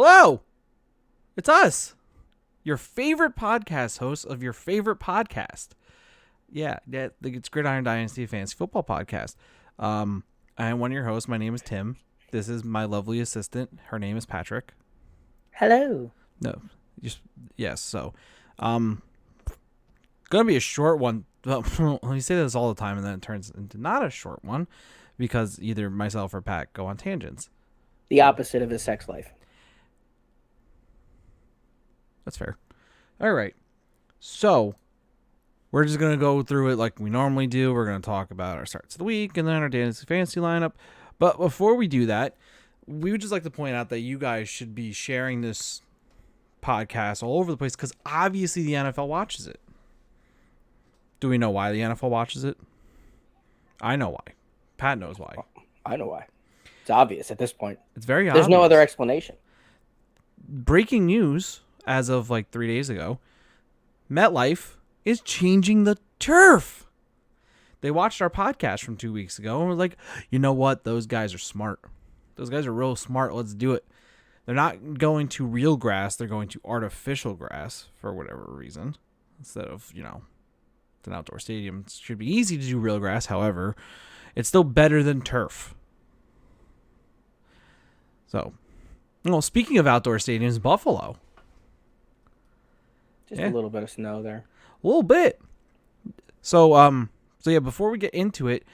Hello, it's us, your favorite podcast hosts of your favorite podcast. Yeah, it's Gridiron Dynasty Fantasy Football Podcast. I am one of your hosts. My name is Tim. This is my lovely assistant. Her name is Patrick. Hello. No, just yes. So, gonna be a short one. Well, we say this all the time, and then it turns into not a short one because either myself or Pat go on tangents. The opposite of his sex life. That's fair. All right. So, we're just going to go through it like we normally do. We're going to talk about our starts of the week and then our Dynasty Fantasy lineup. But before we do that, we would just like to point out that you guys should be sharing this podcast all over the place because obviously the NFL watches it. Do we know why the NFL watches it? I know why. Pat knows why. I know why. It's obvious at this point. It's very obvious. There's no other explanation. Breaking news as of like 3 days ago, MetLife is changing the turf. They watched our podcast from 2 weeks ago and were like, you know what? Those guys are smart. Those guys are real smart. Let's do it. They're not going to real grass. They're going to artificial grass for whatever reason. Instead of, it's an outdoor stadium. It should be easy to do real grass. However, it's still better than turf. So, speaking of outdoor stadiums, Buffalo. Just a little bit of snow there. A little bit. So yeah, before we get into it,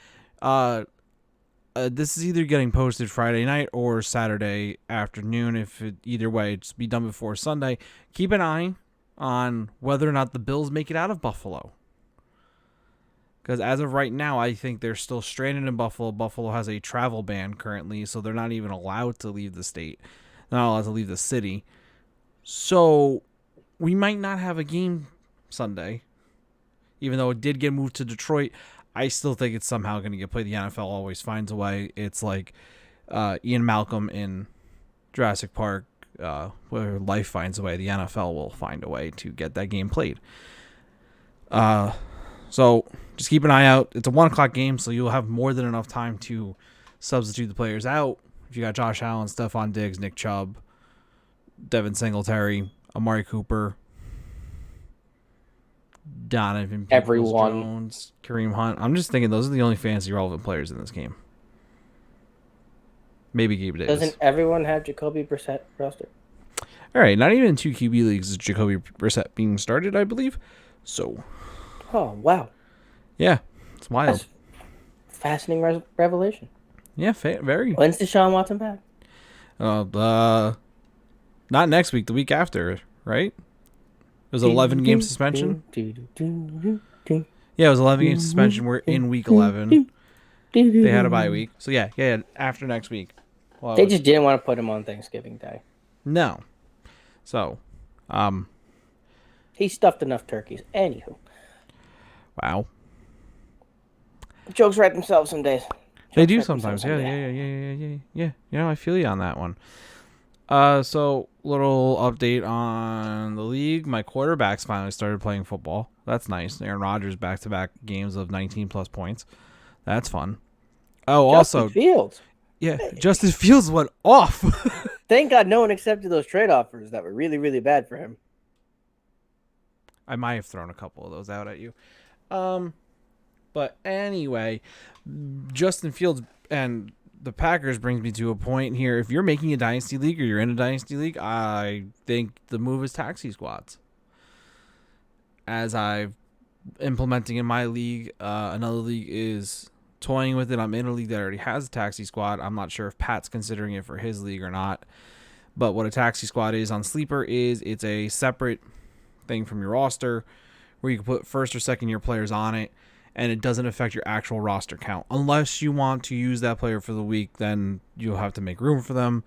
this is either getting posted Friday night or Saturday afternoon. Either way, just be done before Sunday. Keep an eye on whether or not the Bills make it out of Buffalo. Because as of right now, I think they're still stranded in Buffalo. Buffalo has a travel ban currently, so they're not even allowed to leave the state. They're not allowed to leave the city. So we might not have a game Sunday. Even though it did get moved to Detroit, I still think it's somehow going to get played. The NFL always finds a way. It's like Ian Malcolm in Jurassic Park, where life finds a way. The NFL will find a way to get that game played. So just keep an eye out. It's a 1 o'clock game, so you'll have more than enough time to substitute the players out. If you got Josh Allen, Stephon Diggs, Nick Chubb, Devin Singletary, Amari Cooper, Donovan Peoples-Jones, Kareem Hunt. I'm just thinking those are the only fantasy relevant players in this game. Maybe Gabe Davis. Doesn't everyone have Jacoby Brissett roster? All right, not even in 2 QB leagues is Jacoby Brissett being started, I believe. So. Oh, wow. Yeah, it's wild. That's fascinating revelation. Yeah, very. When's Deshaun Watson back? Not next week, the week after, right? It was an 11-game suspension. Yeah, it was 11-game suspension. We're in week 11. They had a bye week. So, yeah, after next week. Well, they just didn't want to put him on Thanksgiving Day. No. So, he stuffed enough turkeys. Anywho. Wow. Jokes write themselves some days. They do sometimes. Yeah. I feel you on that one. So little update on the league. My quarterbacks finally started playing football. That's nice. Aaron Rodgers back-to-back games of 19 plus points. That's fun. Oh, Justin Fields. Yeah, Justin Fields went off. Thank God no one accepted those trade offers that were really, really bad for him. I might have thrown a couple of those out at you. But anyway, Justin Fields and the Packers brings me to a point here. If you're making a dynasty league or you're in a dynasty league, I think the move is taxi squads. As I've implementing in my league, another league is toying with it. I'm in a league that already has a taxi squad. I'm not sure if Pat's considering it for his league or not. But what a taxi squad is on Sleeper is it's a separate thing from your roster where you can put first or second year players on it. And it doesn't affect your actual roster count. Unless you want to use that player for the week, then you'll have to make room for them.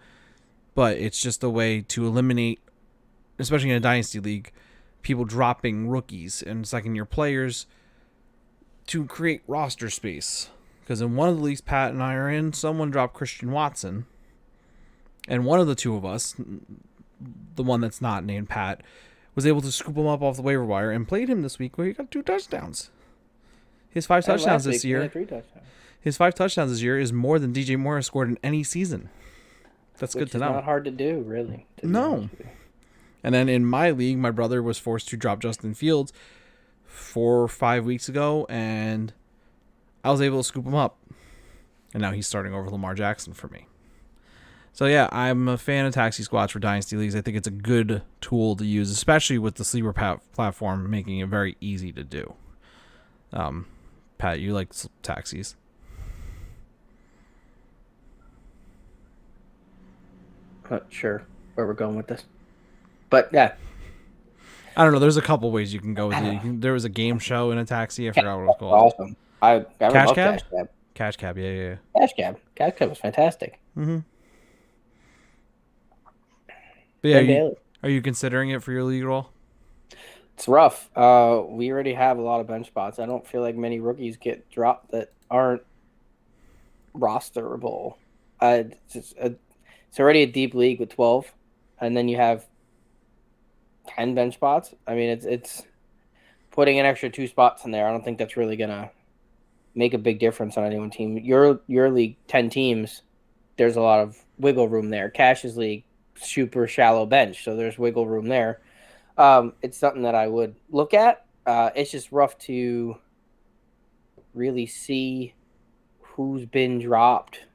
But it's just a way to eliminate, especially in a dynasty league, people dropping rookies and second-year players to create roster space. Because in one of the leagues Pat and I are in, someone dropped Christian Watson. And one of the two of us, the one that's not named Pat, was able to scoop him up off the waiver wire and played him this week where he got 2 touchdowns. His 5 touchdowns this year. 3 touchdowns. His 5 touchdowns this year is more than DJ Moore scored in any season. That's which good to is know. not hard to do, really. To be No. honest with you. And then in my league, my brother was forced to drop Justin Fields 4 or 5 weeks ago, and I was able to scoop him up. And now he's starting over Lamar Jackson for me. So yeah, I'm a fan of taxi squads for Dynasty Leagues. I think it's a good tool to use, especially with the sleeper platform making it very easy to do. Pat, you like taxis? Not sure where we're going with this. But yeah. I don't know. There's a couple ways you can go with it. There was a game show in a taxi. I forgot what it was called. Awesome. I Cash love Cab? Cash Cab. Cash Cab, yeah. Cash Cab. Cash Cab was fantastic. Mm-hmm. But yeah, Daily. are you considering it for your league at all? It's rough. We already have a lot of bench spots. I don't feel like many rookies get dropped that aren't rosterable. It's already a deep league with 12, and then you have 10 bench spots. I mean, it's putting an extra 2 spots in there. I don't think that's really gonna make a big difference on anyone's team. Your league, 10 teams, there's a lot of wiggle room there. Cash's league, super shallow bench, so there's wiggle room there. It's something that I would look at. It's just rough to really see who's been dropped.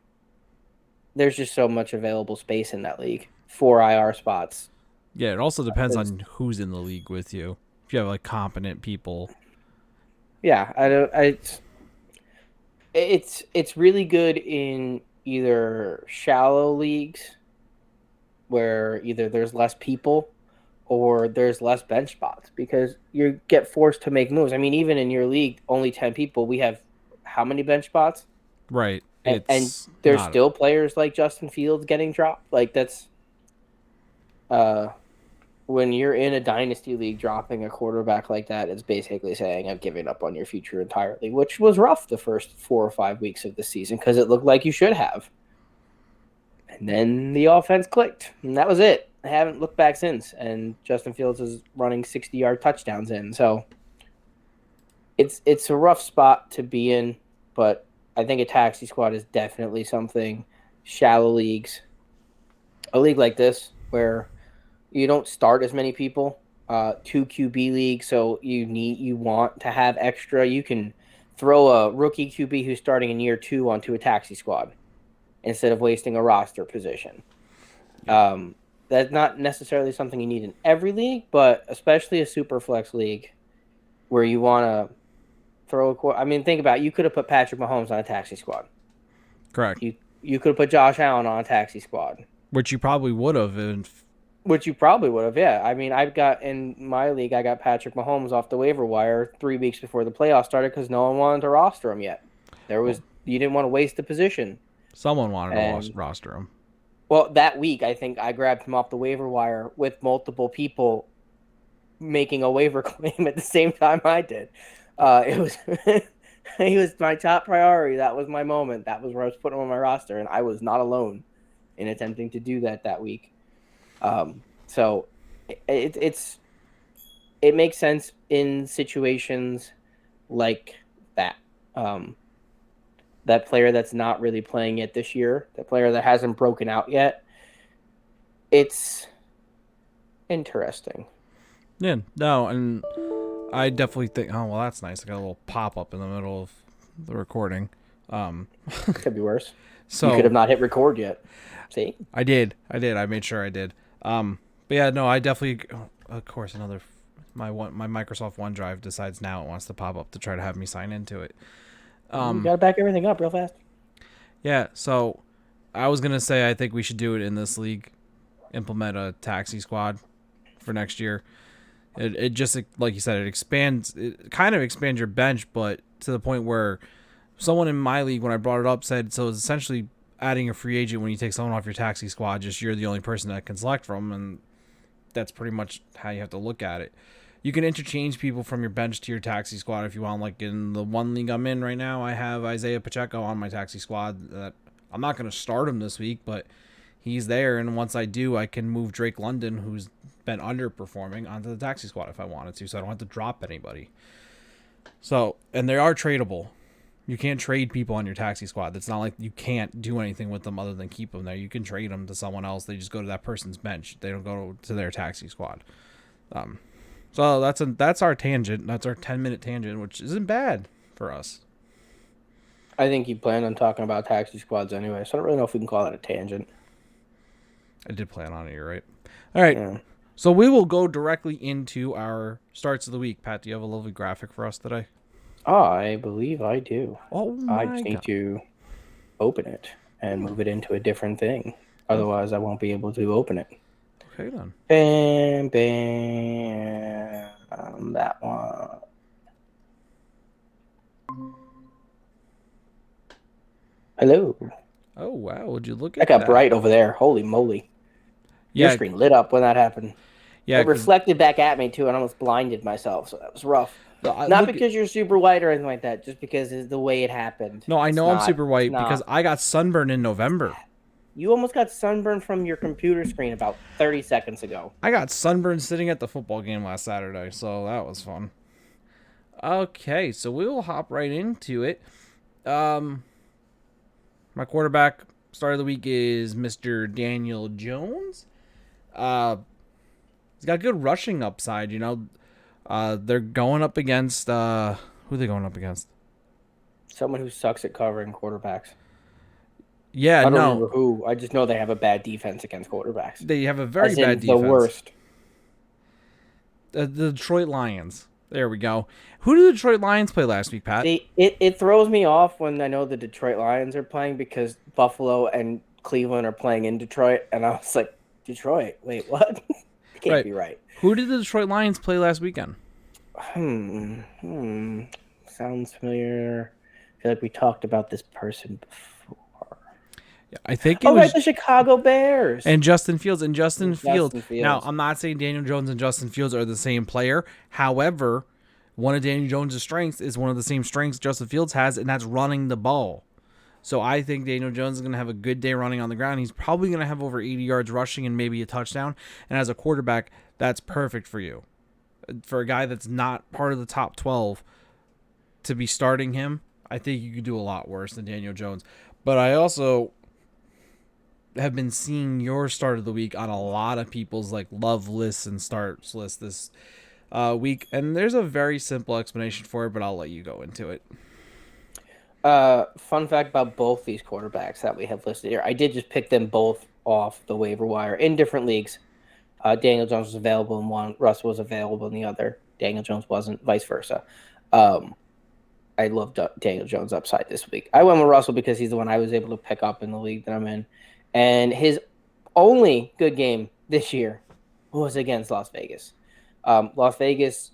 There's just so much available space in that league. 4 IR spots. Yeah, it also depends on who's in the league with you. If you have like competent people. Yeah, it's really good in either shallow leagues where either there's less people or there's less bench spots because you get forced to make moves. I mean, even in your league, only 10 people, we have how many bench spots? Right. And there's still players like Justin Fields getting dropped. Like that's when you're in a dynasty league, dropping a quarterback like that is basically saying I'm giving up on your future entirely, which was rough the first 4 or 5 weeks of the season because it looked like you should have. And then the offense clicked, and that was it. I haven't looked back since, and Justin Fields is running 60-yard touchdowns in. So it's a rough spot to be in, but I think a taxi squad is definitely something. Shallow leagues, a league like this where you don't start as many people, 2 QB league, so you want to have extra. You can throw a rookie QB who's starting in year 2 onto a taxi squad instead of wasting a roster position. That's not necessarily something you need in every league, but especially a super flex league where you want to throw I mean, think about it. You could have put Patrick Mahomes on a taxi squad. Correct. You could have put Josh Allen on a taxi squad. Which you probably would have. Which you probably would have, yeah. I mean, I've got in my league, I got Patrick Mahomes off the waiver wire 3 weeks before the playoffs started because no one wanted to roster him yet. You didn't want to waste the position. Someone wanted to roster him. Well, that week, I think I grabbed him off the waiver wire with multiple people making a waiver claim at the same time I did. It was he was my top priority. That was my moment. That was where I was putting him on my roster, and I was not alone in attempting to do that week. So it makes sense in situations like that. That player that's not really playing it this year, that player that hasn't broken out yet, it's interesting. Yeah, no, and I definitely think, oh, well, that's nice. I got a little pop-up in the middle of the recording. Could be worse. So you could have not hit record yet. See? I did. I made sure I did. But yeah, no, I definitely, of course, my Microsoft OneDrive decides now it wants to pop up to try to have me sign into it. You gotta back everything up real fast. Yeah, so I was gonna say I think we should do it in this league, implement a taxi squad for next year. It just, like you said, it kind of expands your bench, but to the point where someone in my league, when I brought it up, said so it's essentially adding a free agent when you take someone off your taxi squad, just you're the only person that can select from, and that's pretty much how you have to look at it. You can interchange people from your bench to your taxi squad if you want. Like in the one league I'm in right now, I have Isaiah Pacheco on my taxi squad. That I'm not going to start him this week, but he's there, and once I do, I can move Drake London, who's been underperforming, onto the taxi squad if I wanted to, so I don't have to drop anybody. So, and they are tradable. You can't trade people on your taxi squad. It's not like you can't do anything with them other than keep them there. You can trade them to someone else. They just go to that person's bench. They don't go to their taxi squad. So that's our tangent. That's our 10-minute tangent, which isn't bad for us. I think you planned on talking about taxi squads anyway, so I don't really know if we can call it a tangent. I did plan on it. You're right. All right. Yeah. So we will go directly into our starts of the week. Pat, do you have a lovely graphic for us today? I believe I do. Oh my I just need God. to open it and move it into a different thing. Otherwise, I won't be able to open it. Okay, then. Bam, bam. That one. Hello. Oh, wow. Would you look That at got that? bright over there. Holy moly. Your Yeah. screen lit up when that happened. Yeah. It reflected back at me, too, and I almost blinded myself, so that was rough. Not look because you're super white or anything like that, just because it's the way it happened. No, I It's know I'm not- super white it's not. because I got sunburned in November. You almost got sunburned from your computer screen about 30 seconds ago. I got sunburned sitting at the football game last Saturday, so that was fun. Okay, so we will hop right into it. My quarterback start of the week is Mr. Daniel Jones. He's got good rushing upside, you know. They're going up against who are they going up against? Someone who sucks at covering quarterbacks. Yeah, I don't no. remember who. I just know they have a bad defense against quarterbacks. They have a very As in bad defense. the worst. The Detroit Lions. There we go. Who did the Detroit Lions play last week, Pat? It throws me off when I know the Detroit Lions are playing because Buffalo and Cleveland are playing in Detroit, and I was like, Detroit? Wait, what? It can't be right. Who did the Detroit Lions play last weekend? Sounds familiar. I feel like we talked about this person before. Yeah, I think it was right, the Chicago Bears. and Justin Fields. And Justin Fields. Justin Fields. Now, I'm not saying Daniel Jones and Justin Fields are the same player. However, one of Daniel Jones' strengths is one of the same strengths Justin Fields has, and that's running the ball. So I think Daniel Jones is going to have a good day running on the ground. He's probably going to have over 80 yards rushing and maybe a touchdown. And as a quarterback, that's perfect for you. For a guy that's not part of the top 12, to be starting him, I think you could do a lot worse than Daniel Jones. But I also have been seeing your start of the week on a lot of people's like love lists and starts lists this week. And there's a very simple explanation for it, but I'll let you go into it. Fun fact about both these quarterbacks that we have listed here. I did just pick them both off the waiver wire in different leagues. Daniel Jones was available in one. Russ was available in the other. Daniel Jones wasn't, vice versa. I loved Daniel Jones' upside this week. I went with Russell because he's the one I was able to pick up in the league that I'm in. And his only good game this year was against Las Vegas. Las Vegas,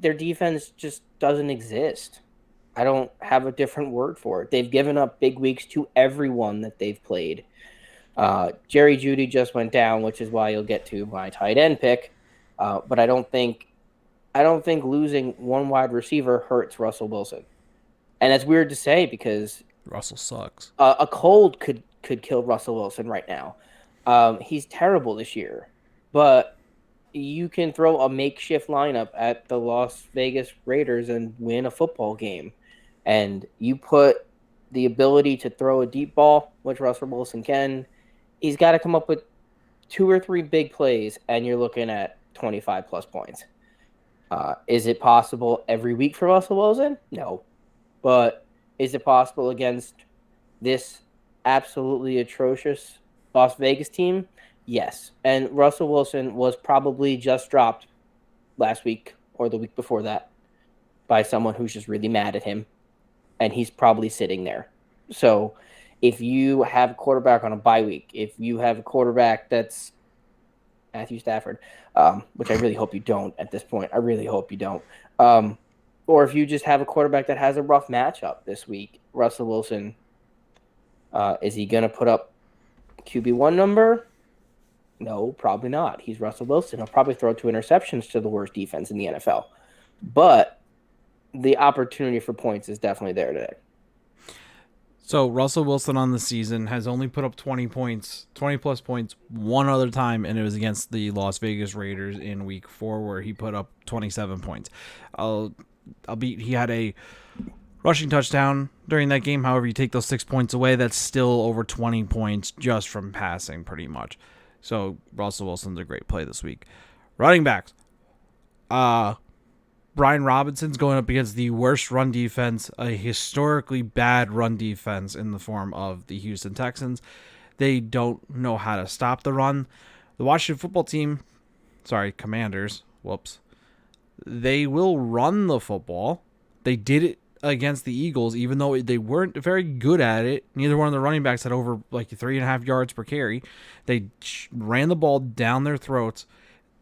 their defense just doesn't exist. I don't have a different word for it. They've given up big weeks to everyone that they've played. Jerry Jeudy just went down, which is why you'll get to my tight end pick. But I don't think losing one wide receiver hurts Russell Wilson. And that's weird to say because Russell sucks. a cold could kill Russell Wilson right now. He's terrible this year. But you can throw a makeshift lineup at the Las Vegas Raiders and win a football game. And you put the ability to throw a deep ball, which Russell Wilson can. He's got to come up with 2 or 3 big plays, and you're looking at 25-plus points. Is it possible every week for Russell Wilson? No. But is it possible against this absolutely atrocious Las Vegas team? Yes. And Russell Wilson was probably just dropped last week or the week before that by someone who's just really mad at him. And he's probably sitting there. So if you have a quarterback on a bye week, if you have a quarterback that's Matthew Stafford, which I really hope you don't at this point. I really hope you don't. Or if you just have a quarterback that has a rough matchup this week, Russell Wilson, is he going to put up QB1 number? No, probably not. He's Russell Wilson. He'll probably throw 2 interceptions to the worst defense in the NFL. But the opportunity for points is definitely there today. So Russell Wilson on the season has only put up 20 plus points one other time, and it was against the Las Vegas Raiders in week 4 where he put up 27 points. Russell rushing touchdown during that game. However, you take those 6 points away, that's still over 20 points just from passing, pretty much. So Russell Wilson's a great play this week. Running backs. Brian Robinson's going up against the worst run defense, a historically bad run defense in the form of the Houston Texans. They don't know how to stop the run. The Washington football team, Commanders, they will run the football. They did it against the Eagles, even though they weren't very good at it. Neither one of the running backs had over 3.5 yards per carry. They ran the ball down their throats.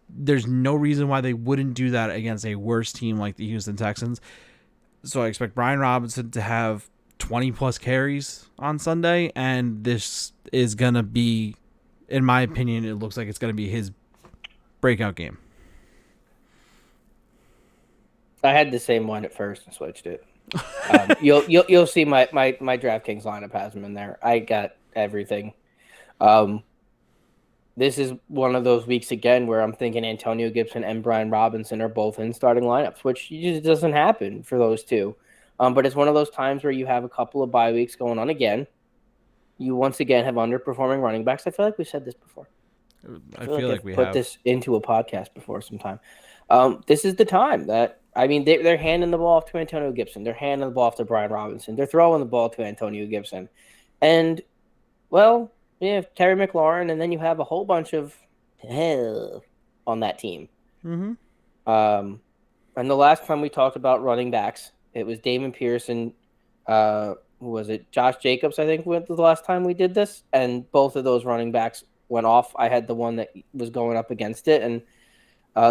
There's no reason why they wouldn't do that against a worse team like the Houston Texans. So I expect Brian Robinson to have 20 plus carries on Sunday, and this is going to be, in my opinion, it looks like it's going to be his breakout game. I had the same one at first and switched it. You'll see my DraftKings lineup has him in there. I got everything. This is one of those weeks again where I'm thinking Antonio Gibson and Brian Robinson are both in starting lineups, which just doesn't happen for those two. But it's one of those times where you have a couple of bye weeks going on again. You once again have underperforming running backs. I feel like we said this before. I feel like we put have this into a podcast before sometime. This is the time that, they're handing the ball off to Antonio Gibson. They're handing the ball off to Brian Robinson. They're throwing the ball to Antonio Gibson. And, well, yeah, Terry McLaurin, and then you have a whole bunch of hell on that team. Mm-hmm. And the last time we talked about running backs, it was Damon Pearson. Who was it? Josh Jacobs, I think, was the last time we did this. And both of those running backs went off. I had the one that was going up against it. And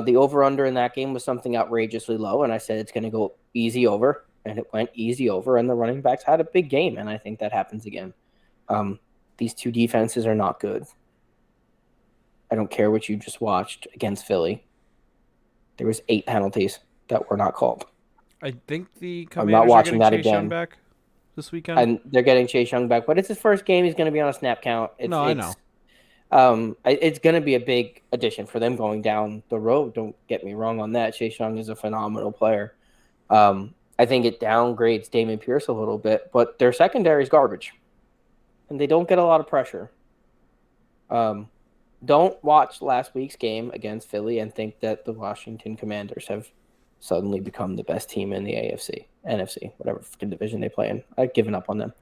the over-under in that game was something outrageously low. And I said it's going to go easy over. And it went easy over. And the running backs had a big game. And I think that happens again. These two defenses are not good. I don't care what you just watched against Philly. There was 8 penalties that were not called. I think the I'm not watching that Chase again. Young back this weekend. And they're getting Chase Young back, but it's his first game. He's going to be on a snap count. I know. It's going to be a big addition for them going down the road. Don't get me wrong on that. Chase Young is a phenomenal player. I think it downgrades Damon Pierce a little bit, but their secondary is garbage. And they don't get a lot of pressure. Don't watch last week's game against Philly and think that the Washington Commanders have suddenly become the best team in the NFC, whatever division they play in. I've given up on them.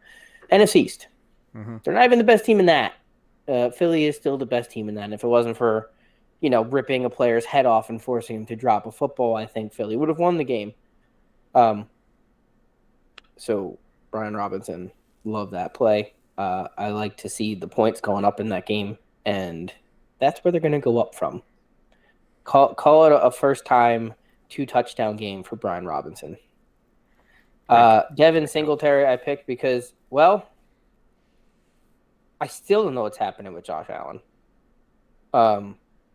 NFC East. Mm-hmm. They're not even the best team in that. Philly is still the best team in that. And if it wasn't for, ripping a player's head off and forcing him to drop a football, I think Philly would have won the game. So Brian Robinson, love that play. I like to see the points going up in that game, and that's where they're going to go up from. Call it a first-time 2-touchdown game for Brian Robinson. Devin Singletary I picked because, well, I still don't know what's happening with Josh Allen.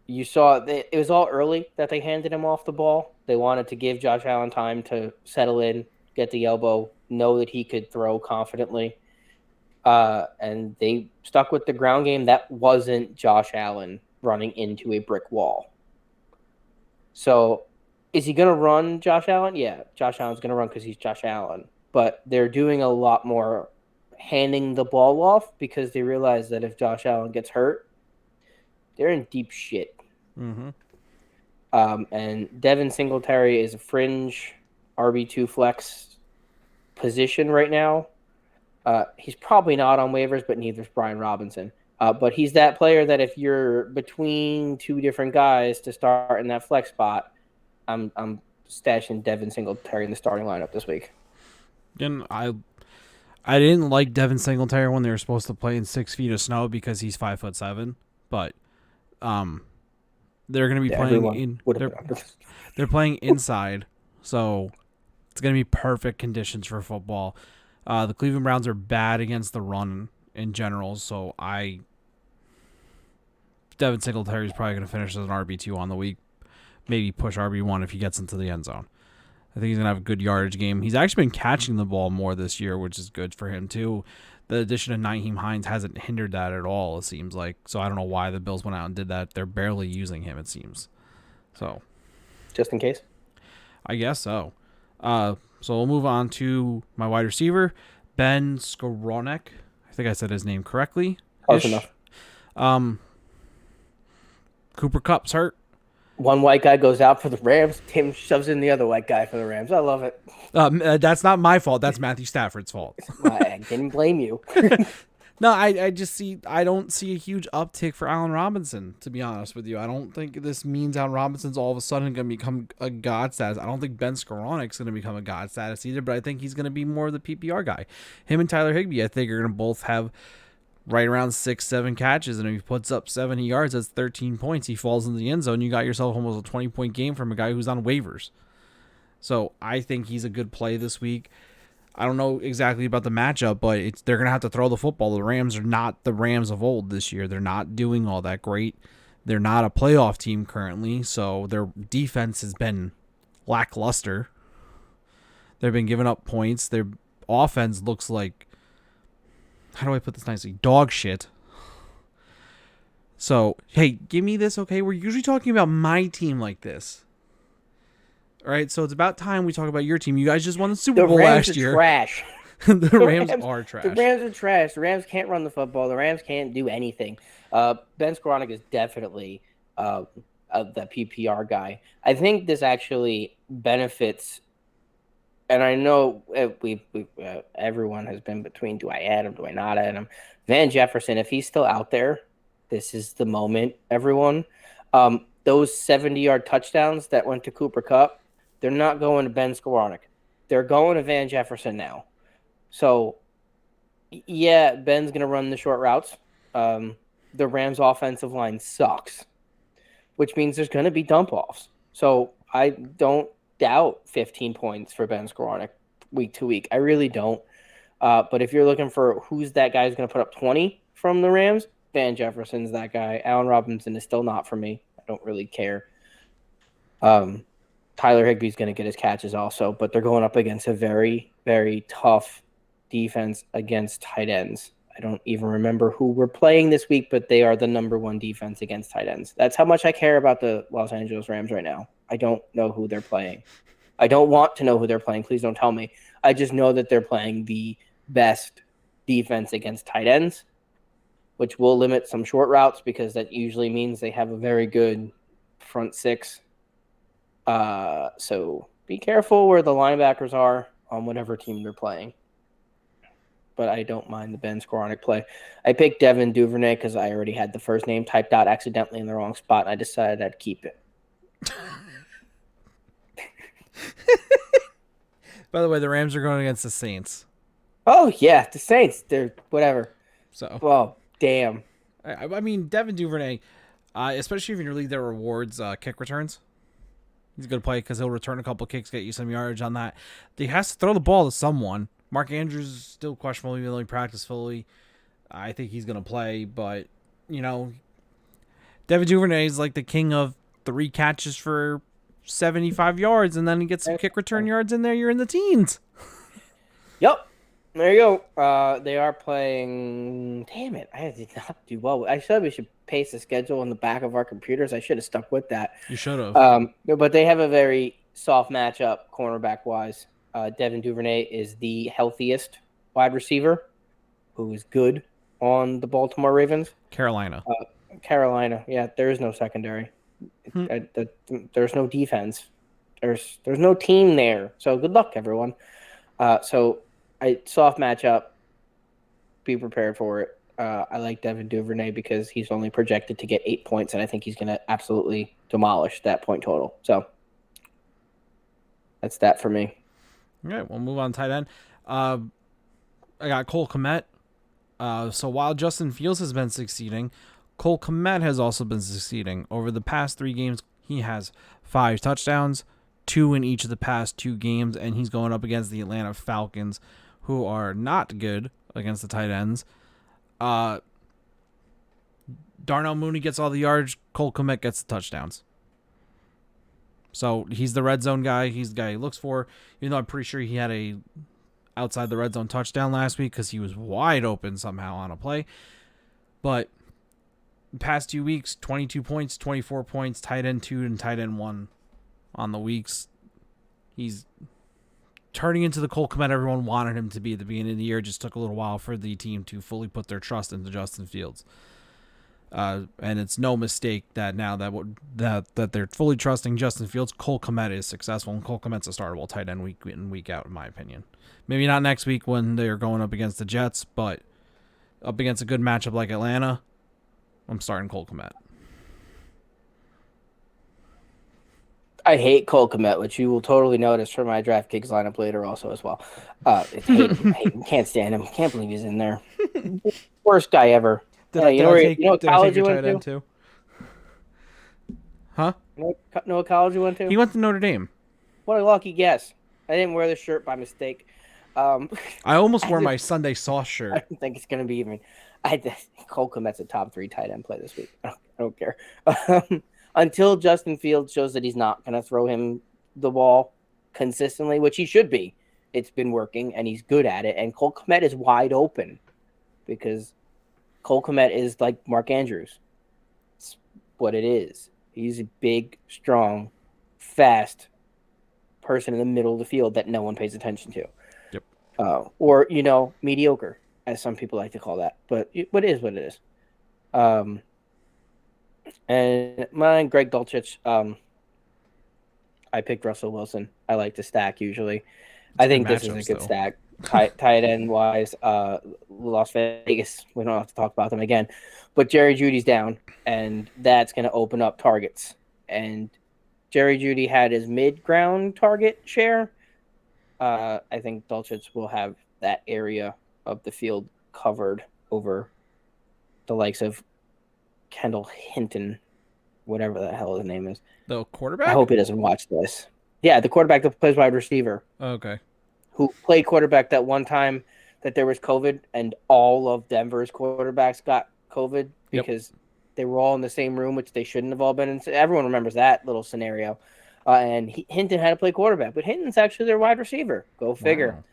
You saw it was all early that they handed him off the ball. They wanted to give Josh Allen time to settle in, get the elbow, know that he could throw confidently. And they stuck with the ground game. That wasn't Josh Allen running into a brick wall. So is he going to run Josh Allen? Yeah, Josh Allen's going to run because he's Josh Allen. But they're doing a lot more handing the ball off because they realize that if Josh Allen gets hurt, they're in deep shit. Mm-hmm. And Devin Singletary is a fringe RB2 flex position right now. He's probably not on waivers, but neither is Brian Robinson. But he's that player that if you're between two different guys to start in that flex spot, I'm stashing Devin Singletary in the starting lineup this week. And I didn't like Devin Singletary when they were supposed to play in 6 feet of snow because he's 5'7", but they're going to be playing in. They're playing inside, so it's going to be perfect conditions for football. The Cleveland Browns are bad against the run in general, so Devin Singletary is probably going to finish as an RB2 on the week, maybe push RB1 if he gets into the end zone. I think he's going to have a good yardage game. He's actually been catching the ball more this year, which is good for him too. The addition of Nyheim Hines hasn't hindered that at all, it seems like. So I don't know why the Bills went out and did that. They're barely using him, it seems. So, just in case? I guess so. So we'll move on to my wide receiver, Ben Skowronek. I think I said his name correctly. Close enough. Cooper Kupp's hurt. One white guy goes out for the Rams. Tim shoves in the other white guy for the Rams. I love it. That's not my fault. That's Matthew Stafford's fault. I didn't blame you. No, I don't see a huge uptick for Allen Robinson, to be honest with you. I don't think this means Allen Robinson's all of a sudden going to become a god status. I don't think Ben Skoronek's going to become a god status either, but I think he's going to be more of the PPR guy. Him and Tyler Higbee, I think, are going to both have right around 6-7 catches, and if he puts up 70 yards, that's 13 points. He falls into the end zone. You got yourself almost a 20-point game from a guy who's on waivers. So I think he's a good play this week. I don't know exactly about the matchup, but they're going to have to throw the football. The Rams are not the Rams of old this year. They're not doing all that great. They're not a playoff team currently, so their defense has been lackluster. They've been giving up points. Their offense looks like, how do I put this nicely, dog shit. So, hey, give me this, okay? We're usually talking about my team like this. All right, so it's about time we talk about your team. You guys just won the Super Bowl last year. The Rams are trash. The Rams are trash. The Rams are trash. The Rams can't run the football. The Rams can't do anything. Ben Skowronek is definitely the PPR guy. I think this actually benefits, and I know everyone has been between, do I add him, do I not add him? Van Jefferson, if he's still out there, this is the moment, everyone. Those 70-yard touchdowns that went to Cooper Kupp, they're not going to Ben Skowronek. They're going to Van Jefferson now. So, yeah, Ben's going to run the short routes. The Rams' offensive line sucks, which means there's going to be dump-offs. So I don't doubt 15 points for Ben Skowronek week to week. I really don't. But if you're looking for who's that guy who's going to put up 20 from the Rams, Van Jefferson's that guy. Allen Robinson is still not for me. I don't really care. Tyler Higbee's going to get his catches also, but they're going up against a very, very tough defense against tight ends. I don't even remember who we're playing this week, but they are the number one defense against tight ends. That's how much I care about the Los Angeles Rams right now. I don't know who they're playing. I don't want to know who they're playing. Please don't tell me. I just know that they're playing the best defense against tight ends, which will limit some short routes because that usually means they have a very good front six. So be careful where the linebackers are on whatever team they're playing. But I don't mind the Ben Skowronek play. I picked Devin Duvernay because I already had the first name typed out accidentally in the wrong spot, and I decided I'd keep it. By the way, the Rams are going against the Saints. Oh, yeah, the Saints. They're whatever. So, well, damn. I mean, Devin Duvernay, especially if in your league that rewards kick returns, he's a good play because he'll return a couple kicks, get you some yardage on that. He has to throw the ball to someone. Mark Andrews is still questionable, even though he practiced fully. I think he's going to play, but, you know, Devin Duvernay is like the king of 3 catches for 75 yards, and then he gets some kick return yards in there. You're in the teens. Yep. There you go. They are playing. Damn it. I did not do well. I said we should paste the schedule on the back of our computers. I should have stuck with that. You should have. But they have a very soft matchup cornerback-wise. Devin Duvernay is the healthiest wide receiver who is good on the Baltimore Ravens. Carolina. Yeah, there is no secondary. There's no defense. There's no team there. So good luck, everyone. Soft matchup. Be prepared for it. I like Devin Duvernay because he's only projected to get 8 points, and I think he's going to absolutely demolish that point total. So that's that for me. All right, we'll move on to tight end. I got Cole Kmet. So while Justin Fields has been succeeding, Cole Kmet has also been succeeding. Over the past 3 games, he has 5 touchdowns, 2 in each of the past 2 games, and he's going up against the Atlanta Falcons, who are not good against the tight ends. Darnell Mooney gets all the yards. Cole Kmet gets the touchdowns. So he's the red zone guy. He's the guy he looks for. Even though I'm pretty sure he had a outside the red zone touchdown last week because he was wide open somehow on a play. But the past 2 weeks, 22 points, 24 points, tight end 2 and tight end 1 on the weeks. He's turning into the Cole Kmet everyone wanted him to be at the beginning of the year. It just took a little while for the team to fully put their trust into Justin Fields. And it's no mistake that now that they're fully trusting Justin Fields, Cole Kmet is successful, and Cole Kmet's a startable tight end week in, week out, in my opinion. Maybe not next week when they're going up against the Jets, but up against a good matchup like Atlanta, I'm starting Cole Kmet. I hate Cole Kmet, which you will totally notice from my DraftKings lineup later also as well. Hate him. Can't stand him. Can't believe he's in there. Worst guy ever. Did I take what college you went to? Too? Huh? You know what college you went to? He went to Notre Dame. What a lucky guess. I didn't wear the shirt by mistake. I almost wore my Sunday sauce shirt. I don't think it's going to be even. Cole Kmet's a top 3 tight end play this week. I don't care. Until Justin Fields shows that he's not going to throw him the ball consistently, which he should be. It's been working, and he's good at it. And Cole Kmet is wide open because Cole Kmet is like Mark Andrews. It's what it is. He's a big, strong, fast person in the middle of the field that no one pays attention to. Yep. Or, mediocre, as some people like to call that. But what is what it is. And mine, Greg Dulcich. I picked Russell Wilson. I like to stack usually. I think this is a good stack. Tight end wise, Las Vegas. We don't have to talk about them again. But Jerry Jeudy's down, and that's going to open up targets. And Jerry Jeudy had his mid-ground target share. I think Dulcich will have that area of the field covered over the likes of Kendall Hinton, whatever the hell his name is. The quarterback? I hope he doesn't watch this. Yeah, the quarterback that plays wide receiver. Okay. Who played quarterback that one time that there was COVID and all of Denver's quarterbacks got COVID because they were all in the same room, which they shouldn't have all been in. Everyone remembers that little scenario. And Hinton had to play quarterback, but Hinton's actually their wide receiver. Go figure.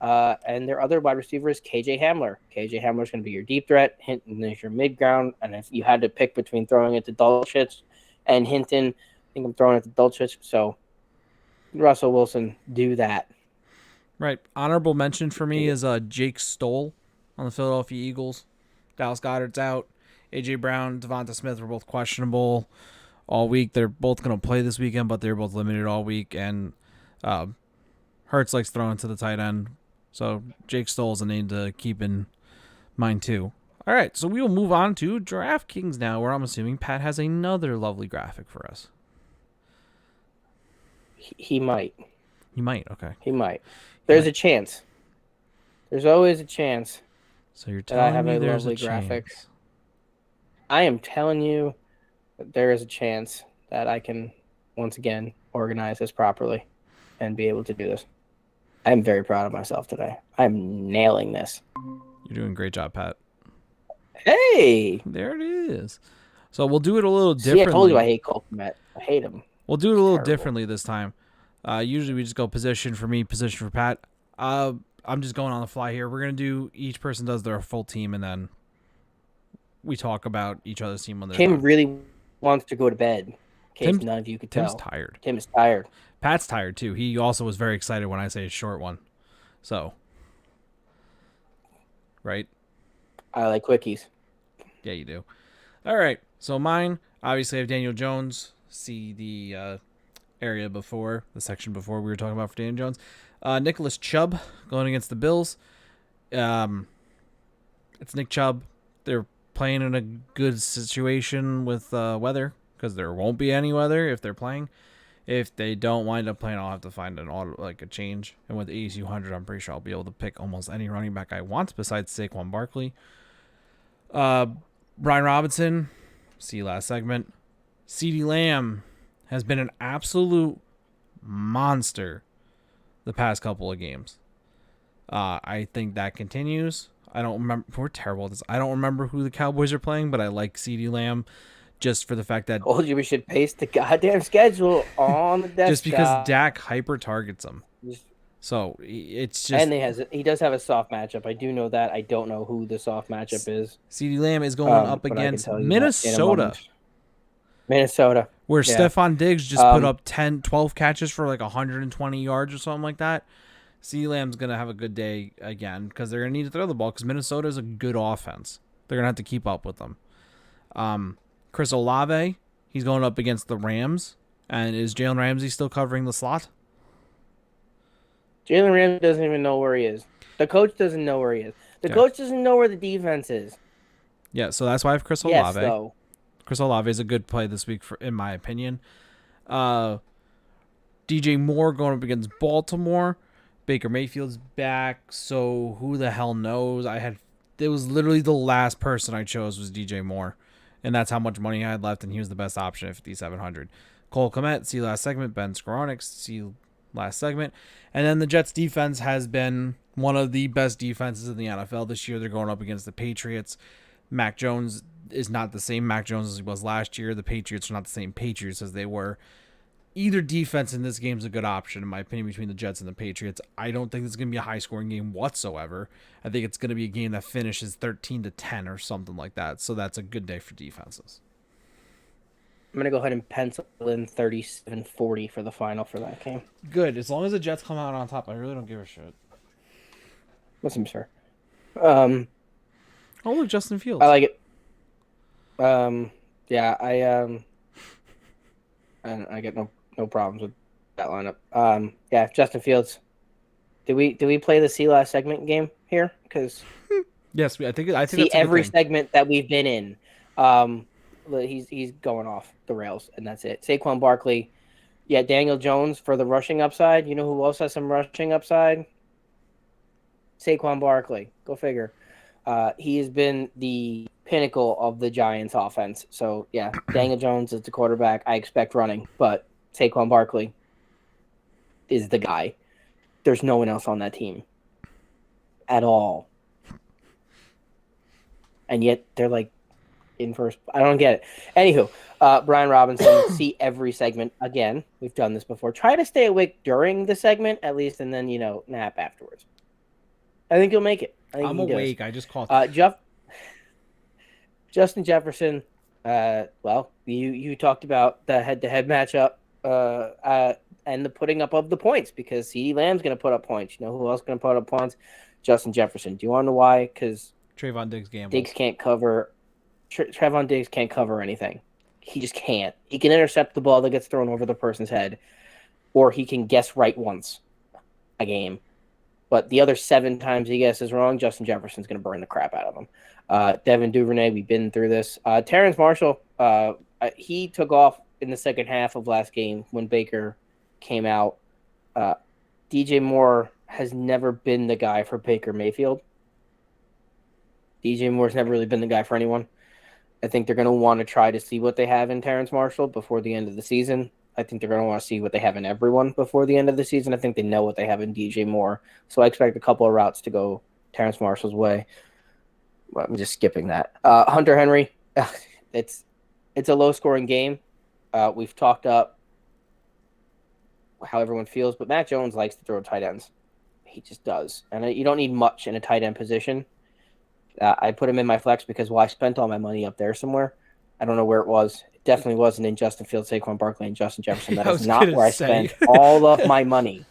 Wow. And their other wide receiver is KJ Hamler. KJ Hamler is going to be your deep threat. Hinton is your mid-ground. And if you had to pick between throwing it to Dulcich and Hinton, I think I'm throwing it to Dulcich. So Russell Wilson, do that. Right. Honorable mention for me is Jake Stoll on the Philadelphia Eagles. Dallas Goedert's out. A.J. Brown, Devonta Smith were both questionable all week. They're both going to play this weekend, but they're both limited all week. And Hurts likes throwing to the tight end. So Jake Stoll's a name to keep in mind too. All right, so we will move on to DraftKings now, where I'm assuming Pat has another lovely graphic for us. He might. He might, okay. He might. There's a chance. There's always a chance. So you're telling I have me a there's lovely a graphic. chance. I am telling you that there is a chance that I can once again organize this properly and be able to do this. I'm very proud of myself today. I'm nailing this. You're doing a great job, Pat. Hey! There it is. So we'll do it a little differently. See, I told you I hate Cole Kmet. I hate him. We'll do it a little differently this time. Usually we just go position for me, position for Pat. I'm just going on the fly here. We're going to do, each person does their full team, and then we talk about each other's team when they're Tim done. really wants to go to bed. In case none of you could tell. Tim's tired. Tim is tired. Pat's tired, too. He also was very excited when I say a short one. So. Right? I like quickies. Yeah, you do. All right. So mine, obviously, I have Daniel Jones. See the area before, the section before we were talking about for Daniel Jones. Nicholas Chubb going against the Bills. It's Nick Chubb. They're playing in a good situation with weather because there won't be any weather if they're playing. If they don't wind up playing, I'll have to find a change. And with 8200, I'm pretty sure I'll be able to pick almost any running back I want besides Saquon Barkley. Brian Robinson, see last segment. CeeDee Lamb has been an absolute monster the past couple of games. I think that continues. I don't remember. We're terrible at this. I don't remember who the Cowboys are playing, but I like CeeDee Lamb just for the fact that. Told you we should paste the goddamn schedule on the desktop. Just because Dak hyper targets him. So it's just. And he does have a soft matchup. I do know that. I don't know who the soft matchup is. CeeDee Lamb is going up against Minnesota. Minnesota. where Yeah. Stephon Diggs just put up 10, 12 catches for like 120 yards or something like that. CeeDee Lamb's going to have a good day again because they're going to need to throw the ball because Minnesota is a good offense. They're going to have to keep up with them. Chris Olave, he's going up against the Rams. And is Jalen Ramsey still covering the slot? Jalen Ramsey doesn't even know where he is. The coach doesn't know where he is. The coach doesn't know where the defense is. Yeah, so that's why I have Chris Yes, Olave. though. Chris Olave is a good play this week, in my opinion. DJ Moore going up against Baltimore. Baker Mayfield's back, so who the hell knows? It was literally the last person I chose was DJ Moore, and that's how much money I had left, and he was the best option at 5,700. Cole Kmet, see last segment. Ben Skoronix, see last segment. And then the Jets defense has been one of the best defenses in the NFL this year. They're going up against the Patriots. Mac Jones is not the same Mac Jones as he was last year. The Patriots are not the same Patriots as they were. Either defense in this game is a good option, in my opinion, between the Jets and the Patriots. I don't think it's going to be a high-scoring game whatsoever. I think it's going to be a game that finishes 13-10 or something like that. So that's a good day for defenses. I'm going to go ahead and pencil in 37-40 for the final for that game. Good. As long as the Jets come out on top, I really don't give a shit. What's him, sir? Oh, look, Justin Fields. I like it. Yeah, I get no problems with that lineup. Yeah, Justin Fields. Did we play the See last segment game here? Because yes, I think see that's every segment that we've been in. He's going off the rails, and that's it. Saquon Barkley. Yeah, Daniel Jones for the rushing upside. You know who else has some rushing upside? Saquon Barkley. Go figure. He has been the pinnacle of the Giants offense. So, yeah, Daniel Jones is the quarterback. I expect running, but Saquon Barkley is the guy. There's no one else on that team at all. And yet they're like in first. I don't get it. Anywho, Brian Robinson, see every segment again. We've done this before. Try to stay awake during the segment at least, and then, nap afterwards. I think you'll make it. I'm awake. I just called. Justin Jefferson. Well, you talked about the head-to-head matchup and the putting up of the points because CeeDee Lamb's going to put up points. You know who else is going to put up points? Justin Jefferson. Do you want to know why? Because Trayvon Diggs gambles. Diggs can't cover. Trayvon Diggs can't cover anything. He just can't. He can intercept the ball that gets thrown over the person's head, or he can guess right once a game. But the other 7 times he guesses wrong, Justin Jefferson's going to burn the crap out of him. Devin Duvernay, we've been through this. Terrence Marshall, he took off in the second half of last game when Baker came out. DJ Moore has never been the guy for Baker Mayfield. DJ Moore's never really been the guy for anyone. I think they're going to want to try to see what they have in Terrence Marshall before the end of the season. I think they're going to want to see what they have in everyone before the end of the season. I think they know what they have in DJ Moore. So I expect a couple of routes to go Terrence Marshall's way. Well, I'm just skipping that. Hunter Henry, it's a low-scoring game. We've talked up how everyone feels, but Mac Jones likes to throw tight ends. He just does. And you don't need much in a tight end position. I put him in my flex because, I spent all my money up there somewhere. I don't know where it was. It definitely wasn't in Justin Fields, Saquon Barkley, and Justin Jefferson. That is not where I spent all of my money.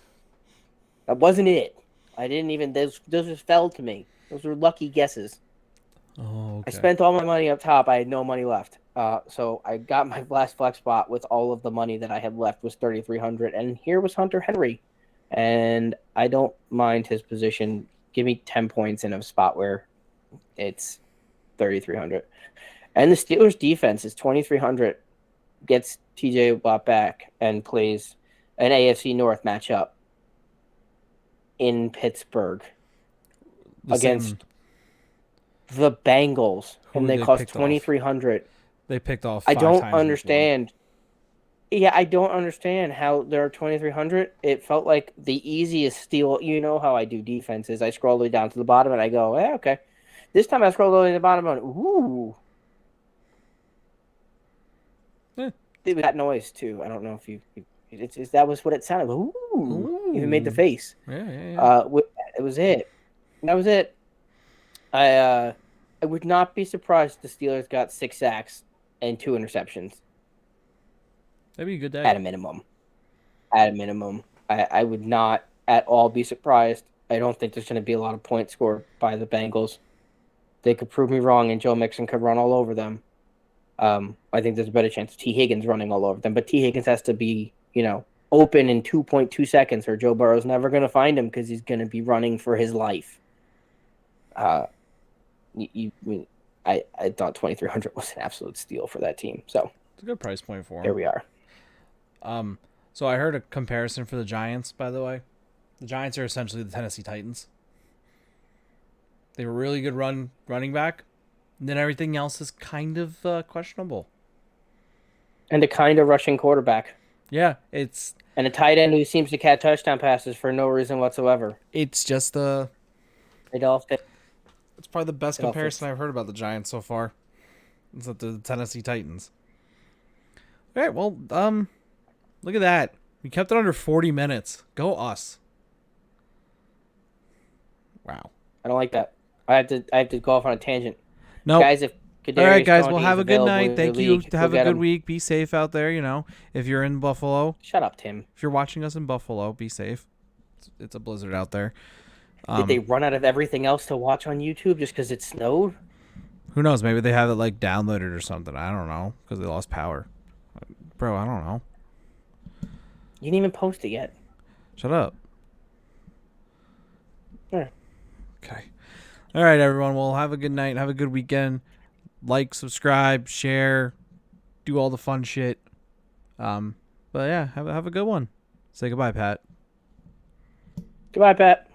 That wasn't it. I didn't even – those just fell to me. Those were lucky guesses. Oh, okay. I spent all my money up top. I had no money left. So I got my last flex spot with all of the money that I had left was $3,300. And here was Hunter Henry. And I don't mind his position. Give me 10 points in a spot where it's $3,300. And the Steelers' defense is $2,300, gets TJ Watt back, and plays an AFC North matchup in Pittsburgh against the Bengals, and they cost $2,300. They picked off. I don't understand. Yeah, I don't understand how they're $2,300. It felt like the easiest steal. You know how I do defenses. I scroll all the way down to the bottom, and I go, okay. This time I scrolled all the way to the bottom, and ooh. It was that noise too. I don't know if that was what it sounded like. Ooh. Even made the face. Yeah. It was it. That was it. I would not be surprised if the Steelers got 6 sacks and 2 interceptions. That'd be a good day. At a minimum. At a minimum. I would not at all be surprised. I don't think there's going to be a lot of points scored by the Bengals. They could prove me wrong, and Joe Mixon could run all over them. I think there's a better chance of T. Higgins running all over them. But T. Higgins has to be, open in 2.2 seconds, or Joe Burrow's never going to find him because he's going to be running for his life. I thought 2,300 was an absolute steal for that team. So it's a good price point for him. Here we are. So I heard a comparison for the Giants, by the way. The Giants are essentially the Tennessee Titans. They were really good running back, and then everything else is kind of questionable. And a kind of rushing quarterback. Yeah, it's... And a tight end who seems to catch touchdown passes for no reason whatsoever. It's just It all fits. It's probably the best comparison I've heard about the Giants so far. It's the Tennessee Titans. All right, well, look at that. We kept it under 40 minutes. Go us. Wow. I don't like that. I have to go off on a tangent. No, guys. If all right, guys. Well, have a good night. Thank you. Have a good week. Be safe out there. If you're in Buffalo. Shut up, Tim. If you're watching us in Buffalo, be safe. It's a blizzard out there. Did they run out of everything else to watch on YouTube just because it snowed? Who knows? Maybe they have it downloaded or something. I don't know because they lost power. Bro, I don't know. You didn't even post it yet. Shut up. Yeah. Okay. All right, everyone. Well, have a good night. Have a good weekend. Like, subscribe, share, do all the fun shit. But yeah, have a good one. Say goodbye, Pat. Goodbye, Pat.